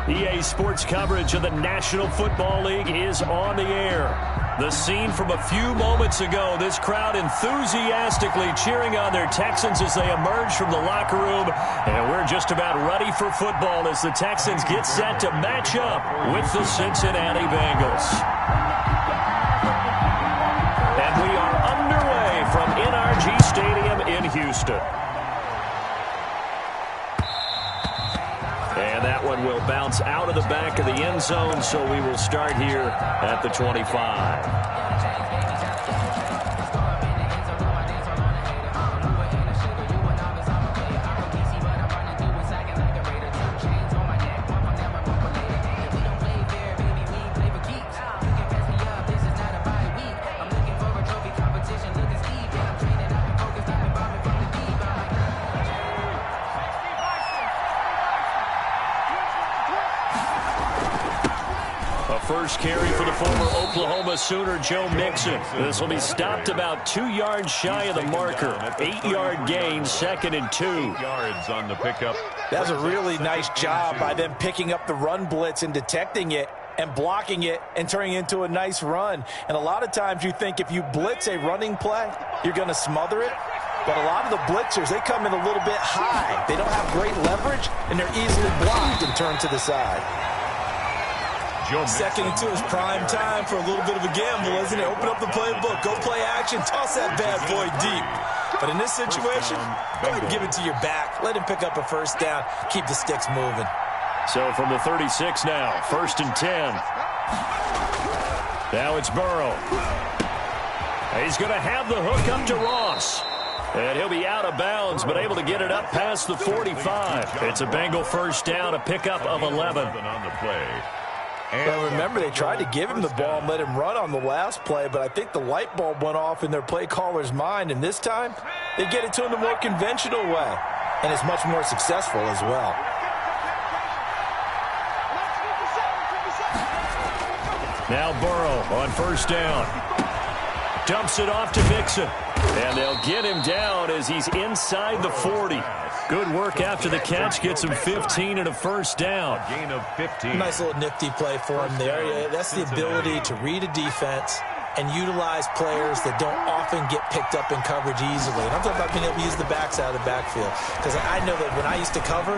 EA Sports coverage of the National Football League is on the air. The scene from a few moments ago, this crowd enthusiastically cheering on their Texans as they emerge from the locker room. And we're just about ready for football as the Texans get set to match up with the Cincinnati Bengals. And we are underway from NRG Stadium in Houston. And that one will bounce out of the back of the end zone, so we will start here at the 25. First carry for the former Oklahoma Sooner, Joe Mixon. This will be stopped about 2 yards shy of the marker. 8-yard gain, 2nd and 2. 8 yards on the pickup. That was a really nice job by them picking up the run blitz and detecting it and blocking it and turning it into a nice run. And a lot of times you think if you blitz a running play, you're going to smother it. But a lot of the blitzers, they come in a little bit high. They don't have great leverage, and they're easily blocked and turned to the side. 2nd and 2 is prime time for a little bit of a gamble, isn't it? Open up the playbook, go play action, toss that bad boy deep. But in this situation, go ahead and give it to your back. Let him pick up a first down. Keep the sticks moving. So from the 36 now, 1st and 10. Now it's Burrow. He's going to have the hook up to Ross. And he'll be out of bounds, but able to get it up past the 45. It's a Bengal first down, a pickup of 11. On the play. Well, remember, they tried to give him the ball and let him run on the last play, but I think the light bulb went off in their play caller's mind, and this time they get it to him the more conventional way, and it's much more successful as well. Now Burrow on first down. Dumps it off to Mixon. And they'll get him down as he's inside the 40. Good work after the catch. Gets him 15 and a first down. Gain of 15. Nice little nifty play for him there. That's the ability to read a defense and utilize players that don't often get picked up in coverage easily. And I'm talking about being able to use the backs out of the backfield. Because I know that when I used to cover,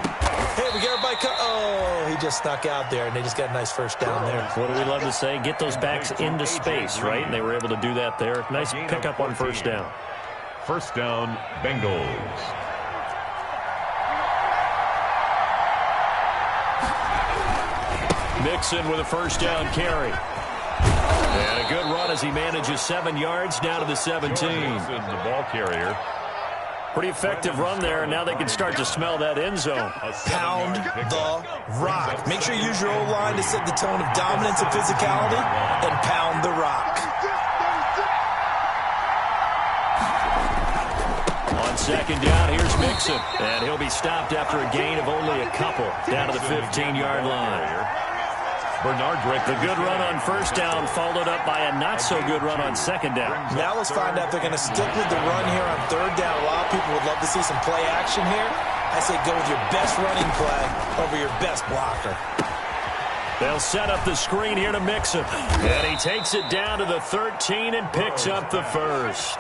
hey, we got everybody oh, he just snuck out there, and they just got a nice first down there. What do we love to say? Get those backs into space, right? And they were able to do that there. Nice pickup on first down. First down, Bengals. Mixon with a first down carry. And a good run as he manages 7 yards down to the 17. The ball carrier. Pretty effective run there, and now they can start to smell that end zone. Pound the rock. Make sure you use your O-line to set the tone of dominance and physicality, and pound the rock. On second down, here's Mixon. And he'll be stopped after a gain of only a couple down to the 15-yard line. Bernard Drake. The good run on first down followed up by a not-so-good run on second down. Now let's find out if they're going to stick with the run here on third down. A lot of people would love to see some play action here. I say go with your best running play over your best blocker. They'll set up the screen here to Mixon. And he takes it down to the 13 and picks up the first.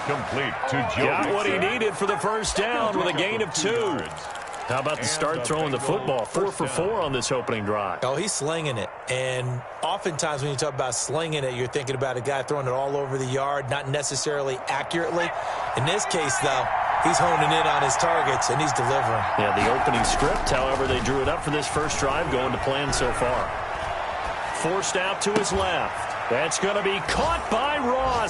Complete to Joe. Got what he needed for the first down with a gain of 2. How about the start throwing the football? 4 for 4 on this opening drive. Oh, he's slinging it. And oftentimes when you talk about slinging it, you're thinking about a guy throwing it all over the yard, not necessarily accurately. In this case, though, he's honing in on his targets, and he's delivering. Yeah, the opening script, however, they drew it up for this first drive, going to plan so far. Forced out to his left. That's going to be caught by Ross.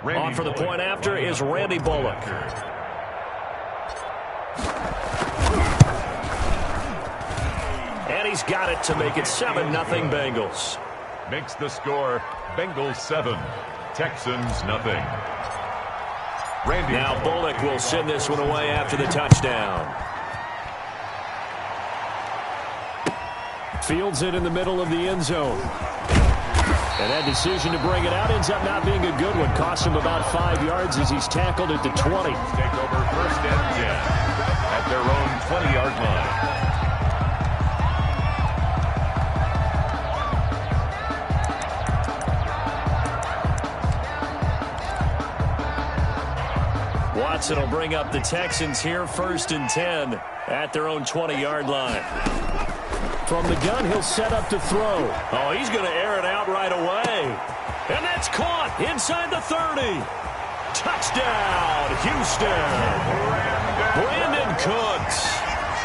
On for the point after is Randy Bullock. And he's got it to make it 7-0 Bengals. Makes the score Bengals 7, Texans nothing. Now Bullock will send this one away after the touchdown. Fields it in the middle of the end zone. And that decision to bring it out ends up not being a good one. Cost him about 5 yards as he's tackled at the 20. Take over 1st and 10 at their own 20-yard line. Watson will bring up the Texans here, 1st and 10 at their own 20-yard line. From the gun, he'll set up to throw. Oh, he's going to air it out right away. And that's caught inside the 30. Touchdown, Houston. Brandon Cooks,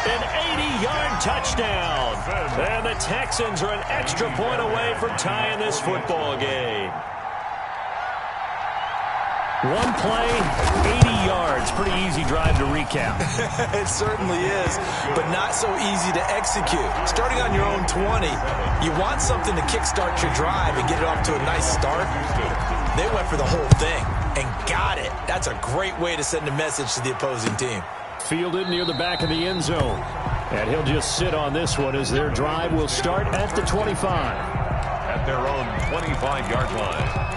an 80-yard touchdown. And the Texans are an extra point away from tying this football game. One play, 80 yards. Pretty easy drive to recap. It certainly is, but not so easy to execute. Starting on your own 20, you want something to kickstart your drive and get it off to a nice start. They went for the whole thing and got it. That's a great way to send a message to the opposing team. Fielded near the back of the end zone. And he'll just sit on this one as their drive will start at the 25. At their own 25-yard line.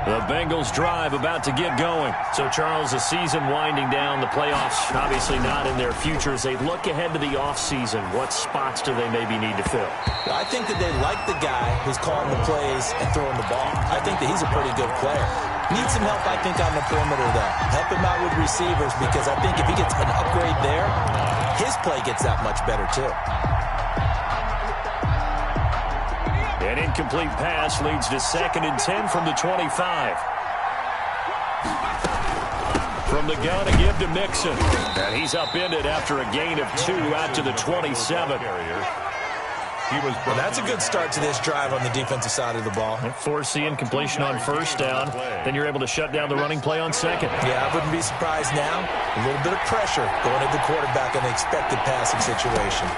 The Bengals drive about to get going. So, Charles, the season winding down, the playoffs obviously not in their future. As they look ahead to the offseason, what spots do they maybe need to fill? Well, I think that they like the guy who's calling the plays and throwing the ball. I think that he's a pretty good player. Needs some help, I think, on the perimeter, though. Help him out with receivers, because I think if he gets an upgrade there, his play gets that much better, too. An incomplete pass leads to 2nd and 10 from the 25. From the gun, a give to Mixon. And he's upended after a gain of 2 out to the 27. Well, that's a good start to this drive on the defensive side of the ball. Force the incompletion on 1st down. Then you're able to shut down the running play on 2nd. Yeah, I wouldn't be surprised now. A little bit of pressure going at the quarterback in an expected passing situation.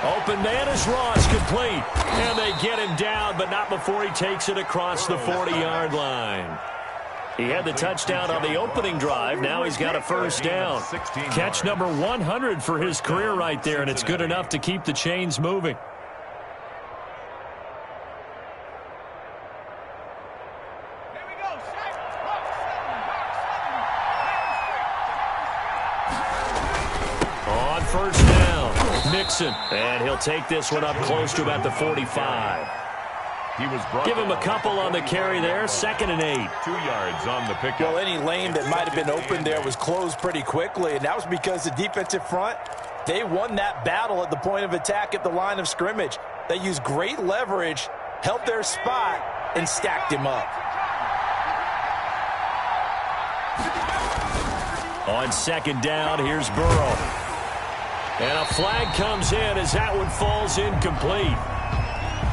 Open man is Ross, complete. And they get him down, but not before he takes it across the 40-yard line. He had the touchdown on the opening drive. Now he's got a 1st down. Catch number 100 for his career right there, and it's good enough to keep the chains moving. On 1st down, Mixon. And he'll take this one up close to about the 45. Give him a couple on the carry there. 2nd and 8. 2 yards on the pickup. Well, any lane that might have been open there was closed pretty quickly, and that was because the defensive front, they won that battle at the point of attack at the line of scrimmage. They used great leverage, held their spot, and stacked him up. On 2nd down, here's Burrow. And a flag comes in as that one falls incomplete.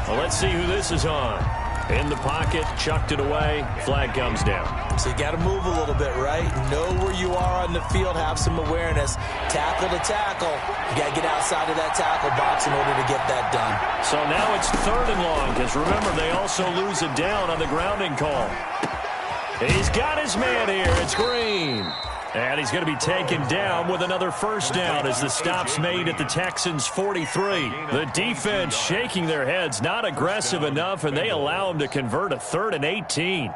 Well, let's see who this is on. In the pocket, chucked it away, flag comes down. So you got to move a little bit, right? Know where you are on the field, have some awareness. Tackle to tackle. You got to get outside of that tackle box in order to get that done. So now it's 3rd and long, because remember, they also lose a down on the grounding call. He's got his man here. It's Green. And he's going to be taken down with another 1st down as the stop's made at the Texans' 43. The defense shaking their heads, not aggressive enough, and they allow him to convert a 3rd and 18.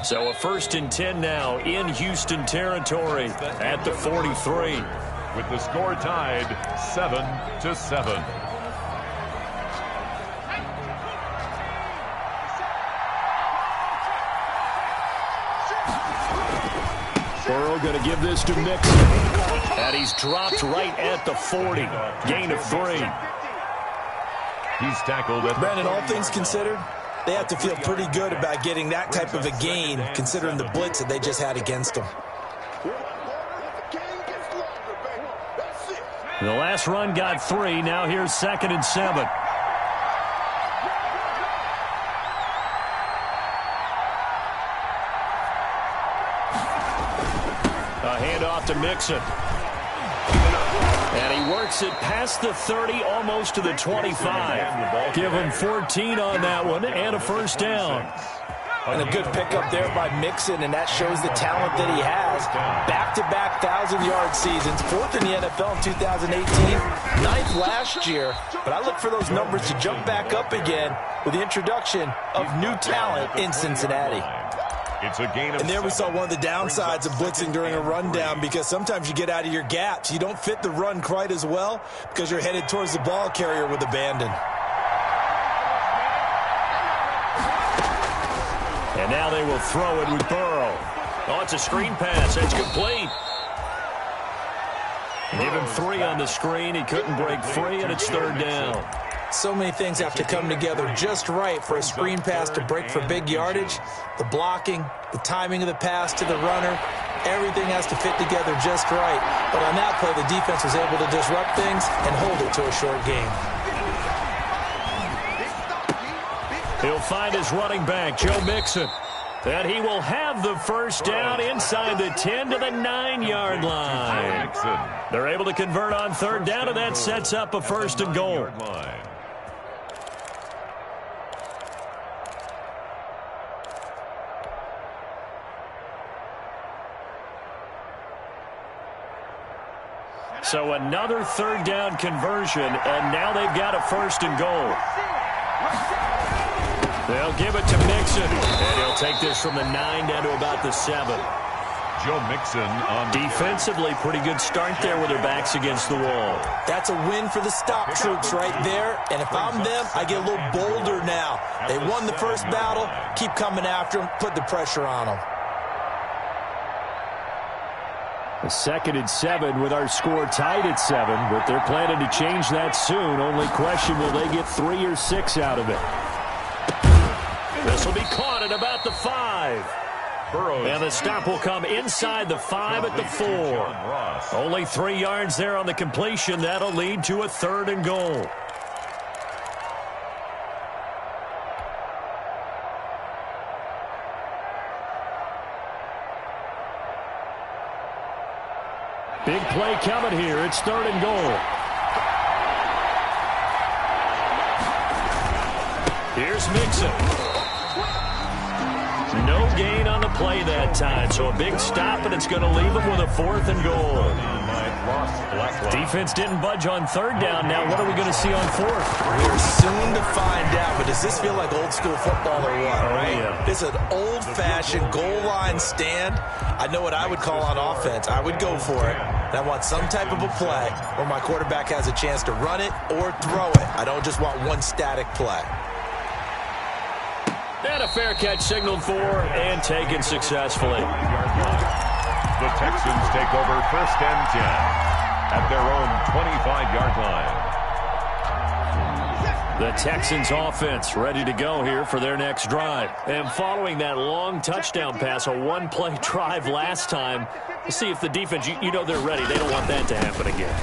So a 1st and 10 now in Houston territory at the 43. With the score tied 7-7. Burrow going to give this to Mixon. And he's dropped right at the 40. Gain of 3. He's tackled at Brandon, all things considered, they have to feel pretty good about getting that type of a gain, considering the blitz that they just had against them. The last run got 3. Now here's 2nd and 7. A handoff to Mixon. And he works marks it past the 30, almost to the 25. Give him 14 on that one and a first down. And a good pickup there by Mixon, and that shows the talent that he has. Back-to-back 1,000-yard seasons, 4th in the NFL in 2018, 9th last year. But I look for those numbers to jump back up again with the introduction of new talent in Cincinnati. It's a gain of And there we saw one of the downsides of blitzing during a rundown, because sometimes you get out of your gaps. You don't fit the run quite as well because you're headed towards the ball carrier with abandon. And now they will throw it with Burrow. Oh, it's a screen pass. That's complete. Give him 3 on the screen. He couldn't break free, and it's 3rd down. So many things have to come together just right for a screen pass to break for big yardage. The blocking, the timing of the pass to the runner, everything has to fit together just right. But on that play, the defense was able to disrupt things and hold it to a short game. He'll find his running back, Joe Mixon. And he will have the first down inside the 10 to the 9-yard line. They're able to convert on 3rd down, and that sets up a 1st and goal. So another 3rd down conversion, and now they've got a 1st and goal. They'll give it to Mixon, and he'll take this from the 9 down to about the 7. Joe Mixon on defensively, pretty good start there with their backs against the wall. That's a win for the stop troops right there, and if I'm them, I get a little bolder now. They won the first battle, keep coming after them, put the pressure on them. A 2nd and 7 with our score tied at 7, but they're planning to change that soon. Only question, will they get 3 or 6 out of it? This will be caught at about the 5. And the stop will come inside the 5 at the 4. Only 3 yards there on the completion. That'll lead to a 3rd and goal. Big play coming here. It's 3rd and goal. Here's Mixon. No gain on the play that time, so a big stop, and it's going to leave them with a 4th and goal. Defense didn't budge on 3rd down. Now what are we going to see on 4th? We're soon to find out, but does this feel like old school football or what, right? Yeah. This is an old-fashioned goal line stand. I know what I would call on offense. I would go for it. And I want some type of a play where my quarterback has a chance to run it or throw it. I don't just want one static play. And a fair catch signaled for and taken successfully. The Texans take over 1st and 10 at their own 25-yard line. The Texans offense ready to go here for their next drive. And following that long touchdown pass, a one-play drive last time, we'll see if the defense, you know they're ready. They don't want that to happen again.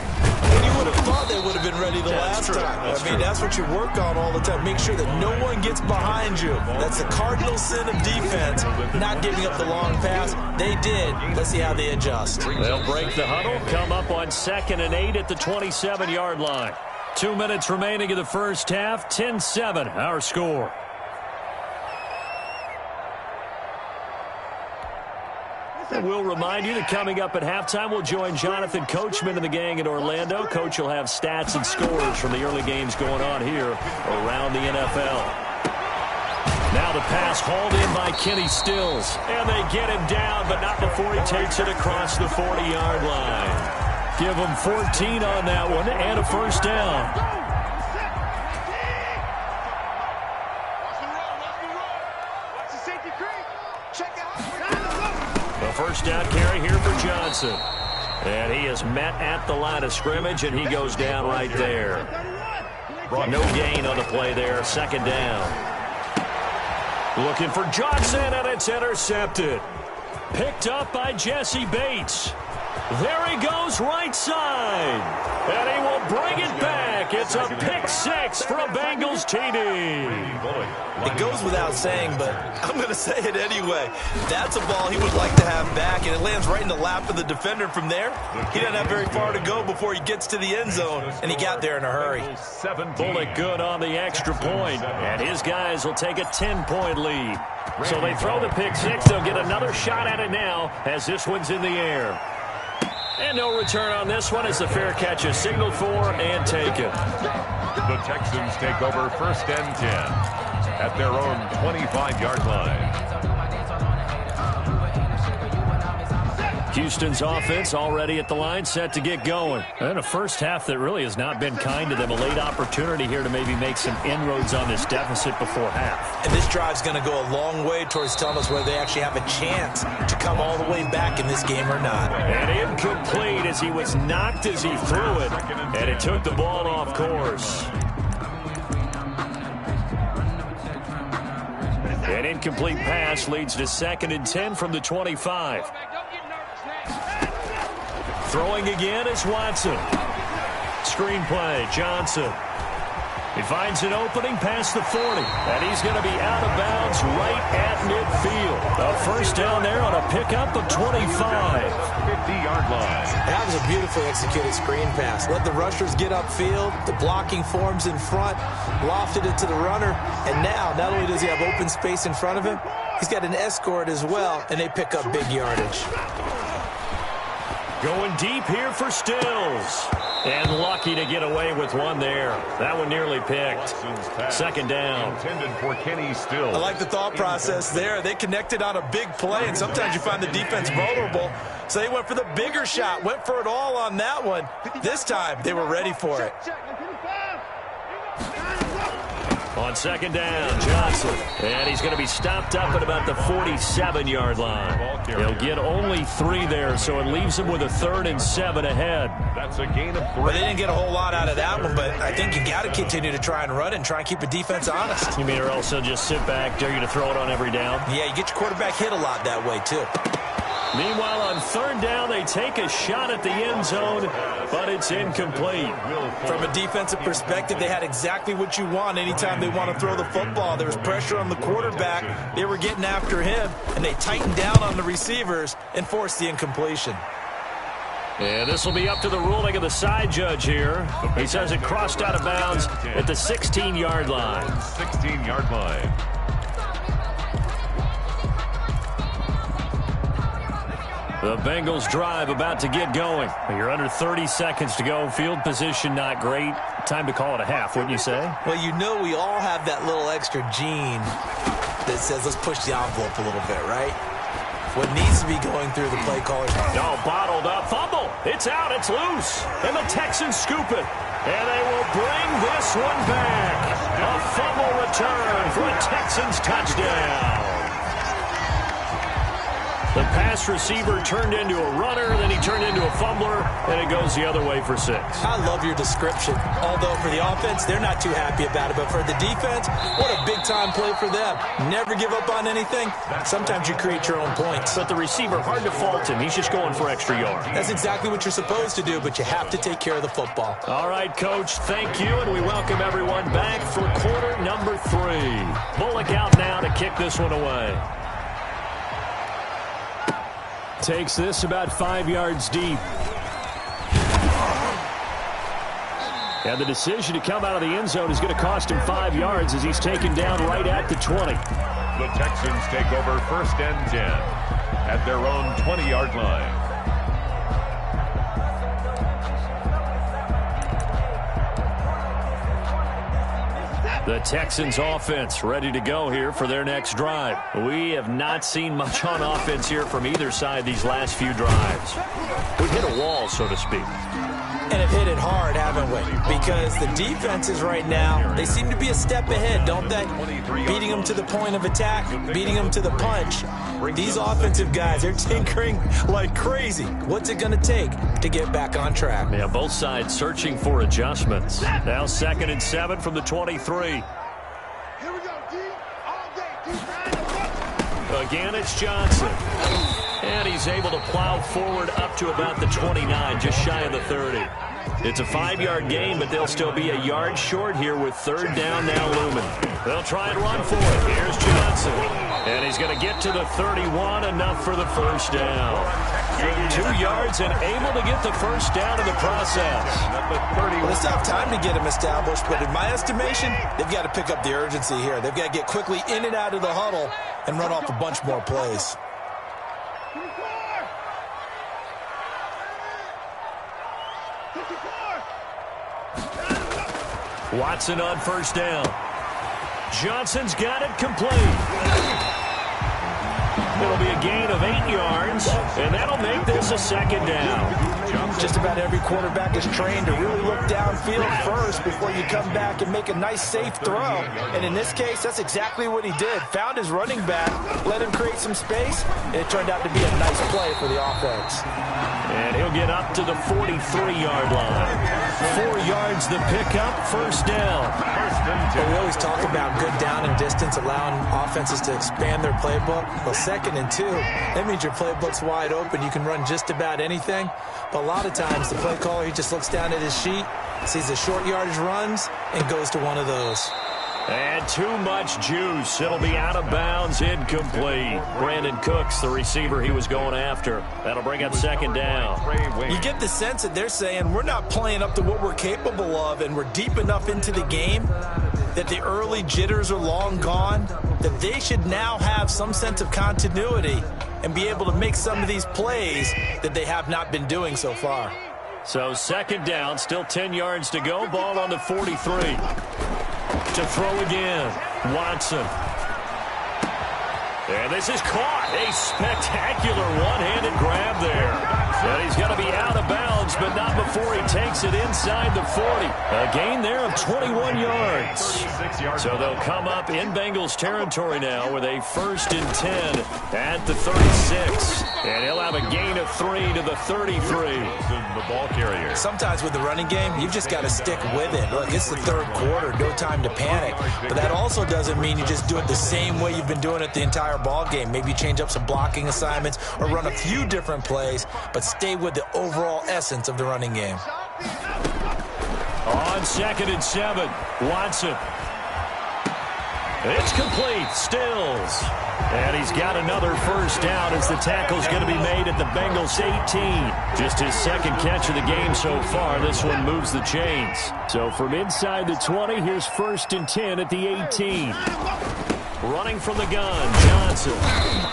And you would have thought they would have been ready the last time. That's what you work on all the time. Make sure that no one gets behind you. That's the cardinal sin of defense, not giving up the long pass. They did. Let's see how they adjust. They'll break the huddle, come up on 2nd and 8 at the 27-yard line. 2 minutes remaining in the first half, 10-7, our score. And we'll remind you that coming up at halftime, we'll join Jonathan Coachman and the gang in Orlando. Coach will have stats and scores from the early games going on here around the NFL. Now the pass hauled in by Kenny Stills. And they get him down, but not before he takes it across the 40-yard line. Give him 14 on that one and a 1st down. First down carry here for Johnson. And he is met at the line of scrimmage, and he goes down right there. No gain on the play there. 2nd down. Looking for Johnson, and it's intercepted. Picked up by Jesse Bates. There he goes right side. And he will bring it back back. It's a pick six for a Bengals TD. It goes without saying, but I'm going to say it anyway. That's a ball he would like to have back, and it lands right in the lap of the defender from there. He doesn't have very far to go before he gets to the end zone, and he got there in a hurry. Bullock good on the extra point, and his guys will take a 10-point lead. So they throw the pick six. They'll get another shot at it now as this one's in the air. And no return on this one as the fair catch is signaled for and taken. The Texans take over 1st and 10 at their own 25-yard line. Houston's offense already at the line, set to get going. And a first half that really has not been kind to them. A late opportunity here to maybe make some inroads on this deficit before half. And this drive's going to go a long way towards telling us whether they actually have a chance to come all the way back in this game or not. And incomplete as he was knocked as he threw it. And it took the ball off course. An incomplete pass leads to 2nd and 10 from the 25. Throwing again is Watson. Screenplay, Johnson. He finds an opening past the 40. And he's going to be out of bounds right at midfield. A first down there on a pickup of 25. 50-yard line. That was a beautifully executed screen pass. Let the rushers get upfield. The blocking forms in front. Lofted it to the runner. And now, not only does he have open space in front of him, he's got an escort as well, and they pick up big yardage. Going deep here for Stills. And lucky to get away with one there. That one nearly picked. 2nd down. Intended for Kenny Stills. I like the thought process there. They connected on a big play, and sometimes you find the defense vulnerable. So they went for the bigger shot, went for it all on that one. This time, they were ready for it. On 2nd down, Johnson. And he's going to be stopped up at about the 47-yard line. He'll get only 3 there, so it leaves him with a 3rd and 7 ahead. That's a gain of 3. Well, they didn't get a whole lot out of that one, but I think you got to continue to try and run and try and keep the defense honest. You mean or else he'll just sit back, dare you to throw it on every down? Yeah, you get your quarterback hit a lot that way, too. Meanwhile, on 3rd down, they take a shot at the end zone, but it's incomplete. From a defensive perspective, they had exactly what you want anytime they want to throw the football. There was pressure on the quarterback. They were getting after him, and they tightened down on the receivers and forced the incompletion. And this will be up to the ruling of the side judge here. He says it crossed out of bounds at the 16-yard line. 16-yard line. The Bengals drive about to get going. You're under 30 seconds to go. Field position not great. Time to call it a half, wouldn't you say? Well, you know we all have that little extra gene that says let's push the envelope a little bit, right? What needs to be going through the play caller. No, bottled up. Fumble. It's out. It's loose. And the Texans scoop it. And they will bring this one back. A fumble return for a Texans touchdown. The pass receiver turned into a runner, then he turned into a fumbler, and it goes the other way for 6. I love your description. Although for the offense, they're not too happy about it. But for the defense, what a big-time play for them. Never give up on anything. Sometimes you create your own points. But the receiver, hard to fault him. He's just going for extra yards. That's exactly what you're supposed to do, but you have to take care of the football. All right, Coach, thank you, and we welcome everyone back for quarter number 3. Bullock out now to kick this one away. Takes this about 5 yards deep. And the decision to come out of the end zone is going to cost him 5 yards as he's taken down right at the 20. The Texans take over 1st and 10 at their own 20-yard line. The Texans offense ready to go here for their next drive. We have not seen much on offense here from either side these last few drives. We've hit a wall, so to speak. And have hit it hard, haven't we? Because the defenses right now, they seem to be a step ahead, don't they? Beating them to the point of attack, beating them to the punch. These offensive guys, they're tinkering like crazy. What's it going to take to get back on track? Yeah, both sides searching for adjustments. Now 2nd and 7 from the 23. Again, it's Johnson. And he's able to plow forward up to about the 29, just shy of the 30. It's a 5-yard gain, but they'll still be a yard short here with third down now looming. They'll try and run for it. Here's Johnson. And he's going to get to the 31, enough for the first down. 2 yards and able to get the first down in the process. Well, they still have time to get him established, but in my estimation, they've got to pick up the urgency here. They've got to get quickly in and out of the huddle and run off a bunch more plays. Watson on first down. Johnson's got it complete. It'll be a gain of 8 yards, and that'll make this a second down. Just about every quarterback is trained to really look downfield first before you come back and make a nice, safe throw. And in this case, that's exactly what he did. Found his running back, let him create some space, and it turned out to be a nice play for the offense. And he'll get up to the 43-yard line. 4 yards the pickup, first down. But we always talk about good down and distance, allowing offenses to expand their playbook. Well, 2nd and 2, that means your playbook's wide open. You can run just about anything. But a lot of times, the play caller, he just looks down at his sheet, sees the short yardage runs, and goes to one of those. And too much juice. It'll be out of bounds, incomplete. Brandon Cooks, the receiver he was going after. That'll bring up second down. You get the sense that they're saying we're not playing up to what we're capable of, and we're deep enough into the game that the early jitters are long gone, that they should now have some sense of continuity and be able to make some of these plays that they have not been doing so far. So second down, still 10 yards to go. Ball on the 43. To throw again, Watson. And this is caught. A spectacular one-handed grab there. And he's going to be out of bounds, but not before he takes it inside the 40. A gain there of 21 yards. So they'll come up in Bengals territory now with a 1st and 10 at the 36. And he'll have a gain of 3 to the 33. The ball carrier. Sometimes with the running game, you've just got to stick with it. Look, it's the 3rd quarter, no time to panic. But that also doesn't mean you just do it the same way you've been doing it the entire ball game. Maybe you change up some blocking assignments or run a few different plays, but stay with the overall essence of the running game. On 2nd and 7, Watson. It's complete. Stills. And he's got another first down as the tackle's going to be made at the Bengals 18. Just his 2nd catch of the game so far. This one moves the chains. So from inside the 20, here's 1st and 10 at the 18. Running from the gun, Johnson.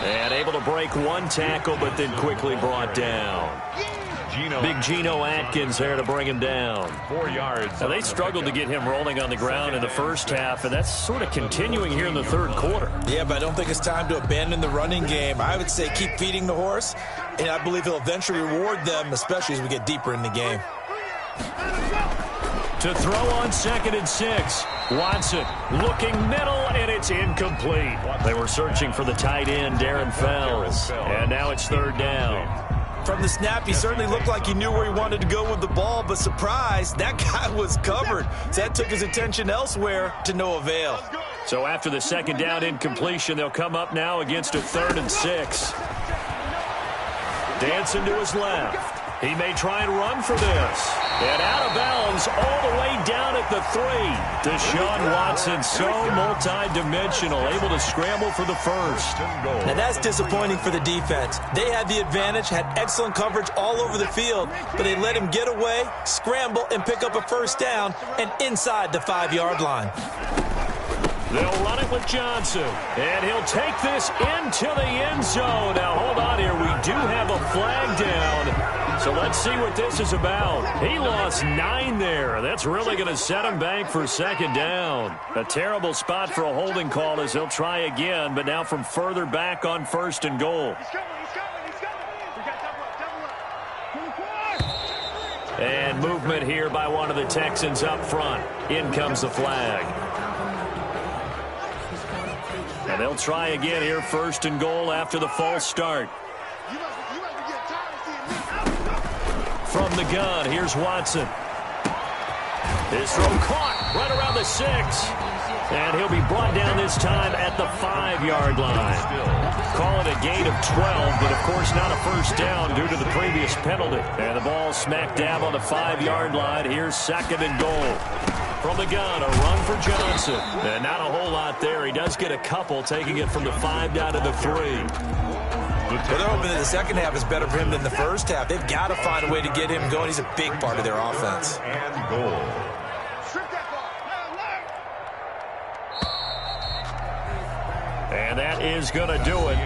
And able to break one tackle, but then quickly brought down. Big Geno Atkins there to bring him down. 4 yards. Now, they struggled to get him rolling on the ground in the first half, and that's sort of continuing here in the 3rd quarter. Yeah, but I don't think it's time to abandon the running game. I would say keep feeding the horse, and I believe he'll eventually reward them, especially as we get deeper in the game. To throw on 2nd and 6. Watson looking middle, and it's incomplete. They were searching for the tight end, Darren Fells, and now it's 3rd down. From the snap, he certainly looked like he knew where he wanted to go with the ball, but surprise, that guy was covered. So that took his attention elsewhere to no avail. So after the 2nd down incompletion, they'll come up now against a 3rd and 6. Dancing to his left. He may try and run for this. And out of bounds all the way down at the 3. Deshaun Watson, so multi-dimensional, able to scramble for the first. Now that's disappointing for the defense. They had the advantage, had excellent coverage all over the field, but they let him get away, scramble, and pick up a first down, and inside the 5-yard line. They'll run it with Johnson, and he'll take this into the end zone. Now, hold on here. We do have a flag down, so let's see what this is about. He lost 9 there. That's really going to set him back for 2nd down. A terrible spot for a holding call as he'll try again, but now from further back on 1st and goal. And movement here by one of the Texans up front. In comes the flag. And they'll try again here, 1st and goal after the false start. From the gun, here's Watson. His throw caught right around the 6. And he'll be brought down this time at the 5-yard line. Call it a gain of 12, but of course not a first down due to the previous penalty. And the ball smack dab on the 5-yard line. Here's 2nd and goal. From the gun, a run for Johnson. And not a whole lot there. He does get a couple, taking it from the 5 down to the 3. Well, they're hoping that the second half is better for him than the first half. They've got to find a way to get him going. He's a big part of their offense. And goal. And that is going to do it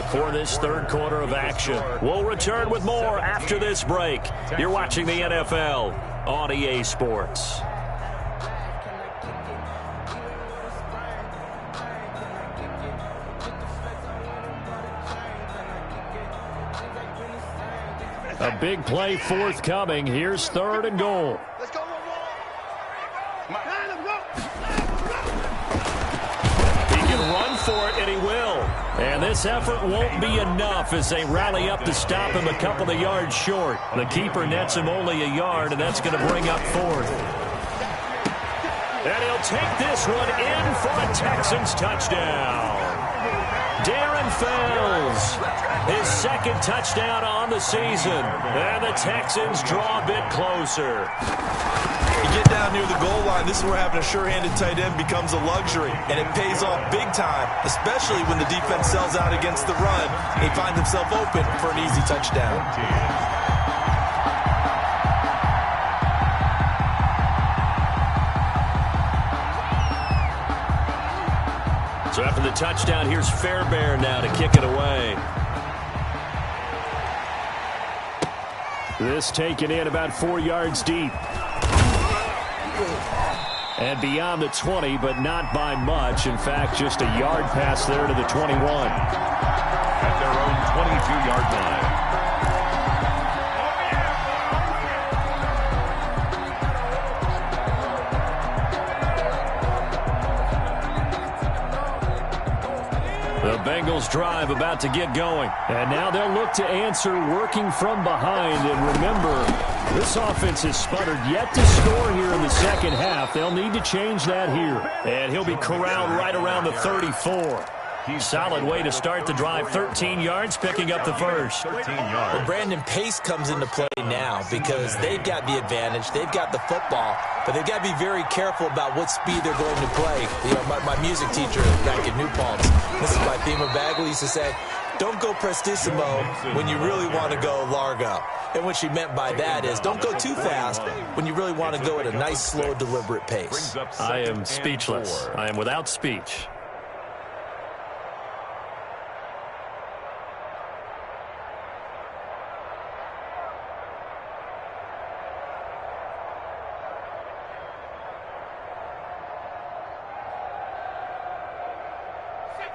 for this third quarter of action. We'll return with more after this break. You're watching the NFL on EA Sports. A big play forthcoming. Here's 3rd and goal. Let's go, He can run for it, and he will. And this effort won't be enough as they rally up to stop him a couple of yards short. The keeper nets him only a yard, and that's going to bring up 4th. And he'll take this one in for a Texans touchdown. Darren Fells, his 2nd touchdown on the season. And the Texans draw a bit closer. You get down near the goal line, this is where having a sure-handed tight end becomes a luxury. And it pays off big time, especially when the defense sells out against the run. And he finds himself open for an easy touchdown. So after the touchdown, here's Fairbairn now to kick it away. This taken in about 4 yards deep. And beyond the 20, but not by much. In fact, just a yard pass there to the 21. At their own 22-yard line. The Bengals drive about to get going. And now they'll look to answer working from behind. And remember, this offense has sputtered yet to score here in the second half. They'll need to change that here. And he'll be corralled right around the 34. Solid way to start the drive. 13 yards, picking up the first. 13 yards. Well, Brandon, pace comes into play now because they've got the advantage. They've got the football, but they've got to be very careful about what speed they're going to play. You know, my music teacher back at New Paltz, this is my theme of Bagley, used to say, don't go prestissimo when you really want to go largo. And what she meant by that is don't go too fast when you really want to go at a nice, slow, deliberate pace. I am speechless. I am without speech.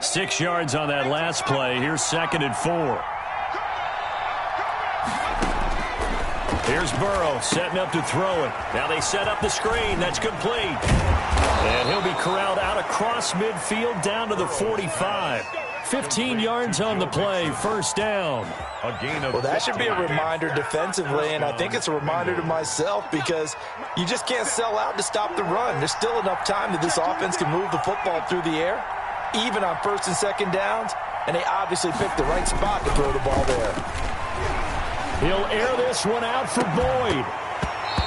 Six yards on that last play. Here's 2nd and 4. Here's Burrow setting up to throw it. Now they set up the screen. That's complete. And he'll be corralled out across midfield down to the 45. 15 yards on the play. First down. Well, that should be a reminder defensively, and I think it's a reminder to myself because you just can't sell out to stop the run. There's still enough time that this offense can move the football through the air, even on 1st and 2nd downs, and they obviously picked the right spot to throw the ball there. He'll air this one out for Boyd.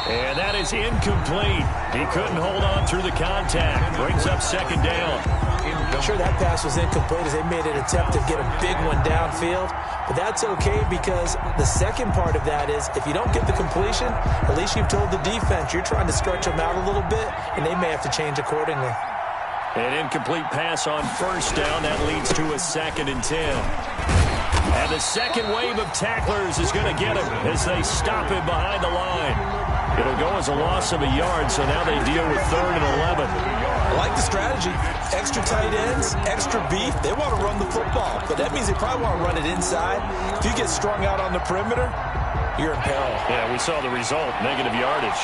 And that is incomplete. He couldn't hold on through the contact. Brings up 2nd down. I'm sure that pass was incomplete as they made an attempt to get a big one downfield. But that's okay because the second part of that is if you don't get the completion, at least you've told the defense you're trying to stretch them out a little bit, and they may have to change accordingly. An incomplete pass on 1st down. That leads to a 2nd and 10. And the second wave of tacklers is going to get him as they stop him behind the line. It'll go as a loss of a yard, so now they deal with 3rd and 11. I like the strategy. Extra tight ends, extra beef. They want to run the football, but that means they probably want to run it inside. If you get strung out on the perimeter, you're in peril. Yeah, we saw the result, negative yardage.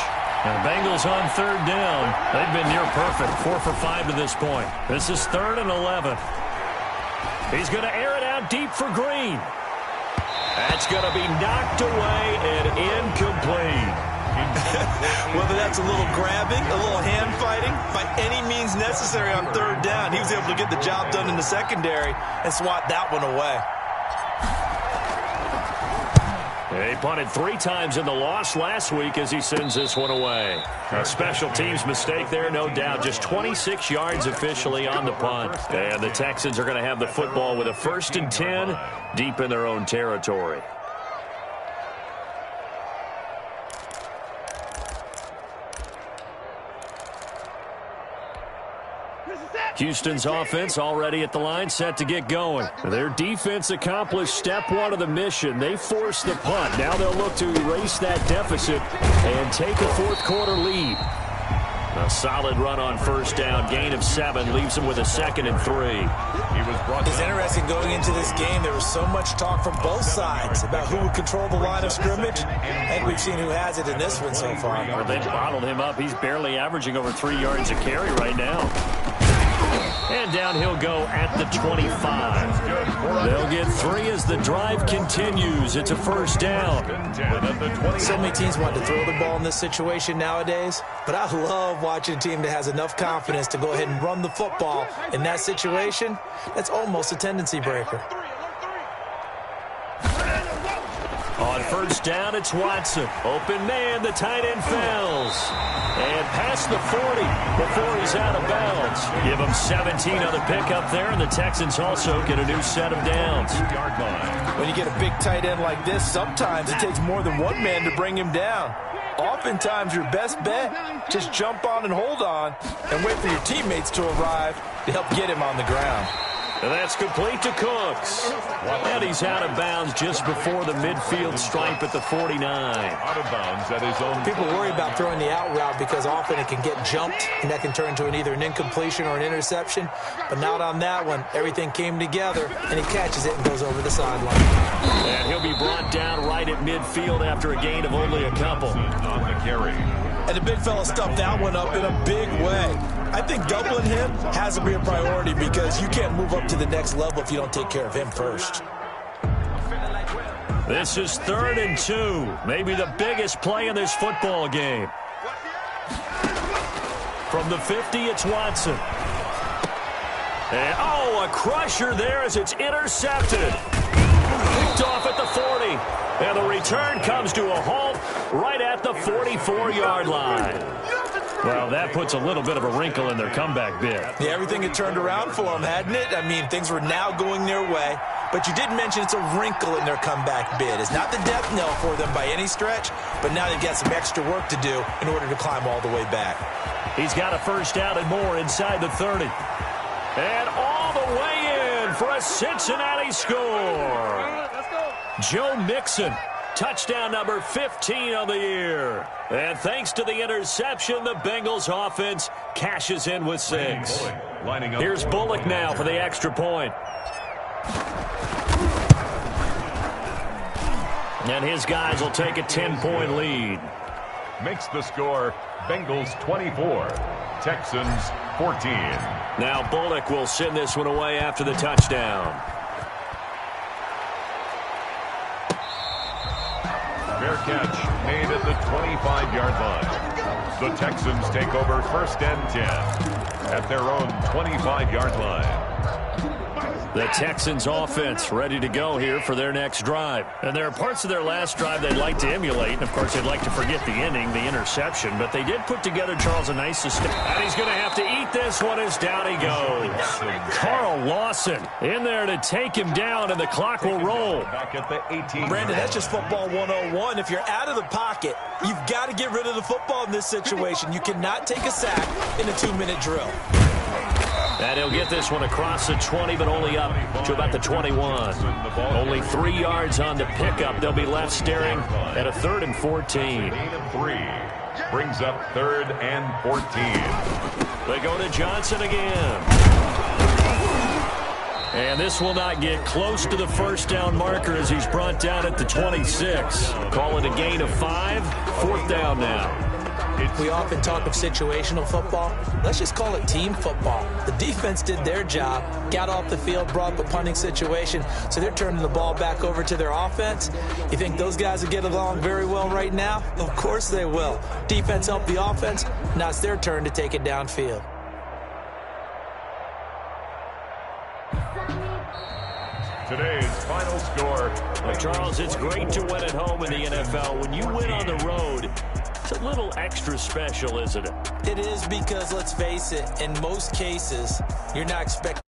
And the Bengals on 3rd down. They've been near perfect, 4 for 5 to this point. This is 3rd and 11. He's going to air it out deep for Green. That's going to be knocked away and incomplete. Whether that's a little grabbing, a little hand fighting, by any means necessary on third down, he was able to get the job done in the secondary and swat that one away. He punted 3 times in the loss last week as he sends this one away. A special teams mistake there, no doubt. Just 26 yards officially on the punt. And the Texans are going to have the football with a 1st and 10 deep in their own territory. Houston's offense already at the line, set to get going. Their defense accomplished step 1 of the mission. They forced the punt. Now they'll look to erase that deficit and take a 4th quarter lead. A solid run on 1st down. Gain of 7 leaves them with a 2nd and 3. It's interesting going into this game. There was so much talk from both sides about who would control the line of scrimmage. And we've seen who has it in this one so far. Well, they bottled him up. He's barely averaging over 3 yards a carry right now. And down he'll go at the 25. They'll get 3 as the drive continues. It's a 1st down. So many teams want to throw the ball in this situation nowadays, but I love watching a team that has enough confidence to go ahead and run the football in that situation. That's almost a tendency breaker. On 1st down, it's Watson. Open man, the tight end falls. And past the 40 before he's out of bounds. Give him 17 on the pickup there, and the Texans also get a new set of downs. When you get a big tight end like this, sometimes it takes more than one man to bring him down. Oftentimes, your best bet, just jump on and hold on and wait for your teammates to arrive to help get him on the ground. And that's complete to Cooks. And he's out of bounds just before the midfield stripe at the 49. Out of bounds at his own. People worry about throwing the out route because often it can get jumped, and that can turn into either an incompletion or an interception. But not on that one. Everything came together, and he catches it and goes over the sideline. And he'll be brought down right at midfield after a gain of only a couple. On the carry. And the big fella stuffed that one up in a big way. I think doubling him has to be a priority because you can't move up to the next level if you don't take care of him first. This is 3rd and 2. Maybe the biggest play in this football game. From the 50, it's Watson. And, a crusher there as it's intercepted. Picked off at the 40. And the return comes to a halt right at the 44-yard line. Well, that puts a little bit of a wrinkle in their comeback bid. Yeah, everything had turned around for them, hadn't it? I mean, things were now going their way. But you did mention it's a wrinkle in their comeback bid. It's not the death knell for them by any stretch, but now they've got some extra work to do in order to climb all the way back. He's got a 1st down and more inside the 30. And all the way in for a Cincinnati score. Joe Mixon. Touchdown number 15 on the year. And thanks to the interception, the Bengals offense cashes in with 6. Here's Bullock now for the extra point. And his guys will take a 10-point lead. Makes the score Bengals 24, Texans 14. Now Bullock will send this one away after the touchdown. Fair catch made at the 25-yard line. The Texans take over 1st and 10 at their own 25-yard line. The Texans offense ready to go here for their next drive. And there are parts of their last drive they'd like to emulate. And, of course, they'd like to forget the ending, the interception. But they did put together, Charles, a nice system. And he's going to have to eat this one as down he goes. Carl Lawson in there to take him down, and the clock will roll. Back at the 18. Brandon, that's just football 101. If you're out of the pocket, you've got to get rid of the football in this situation. You cannot take a sack in a 2-minute drill. And he'll get this one across the 20, but only up to about the 21. Only 3 yards on the pickup. They'll be left staring at a 3rd and 14. 3 brings up 3rd and 14. They go to Johnson again. And this will not get close to the 1st down marker as he's brought down at the 26. Call it a gain of 5. 4th down now. We often talk of situational football. Let's just call it team football. The defense did their job, got off the field, brought up a punting situation, so they're turning the ball back over to their offense. You think those guys will get along very well right now? Of course they will. Defense helped the offense. Now it's their turn to take it downfield. Today's final score. Well, Charles, it's great to win at home in the NFL. When you win on the road, it's a little extra special, isn't it? It is, because let's face it, in most cases, you're not expecting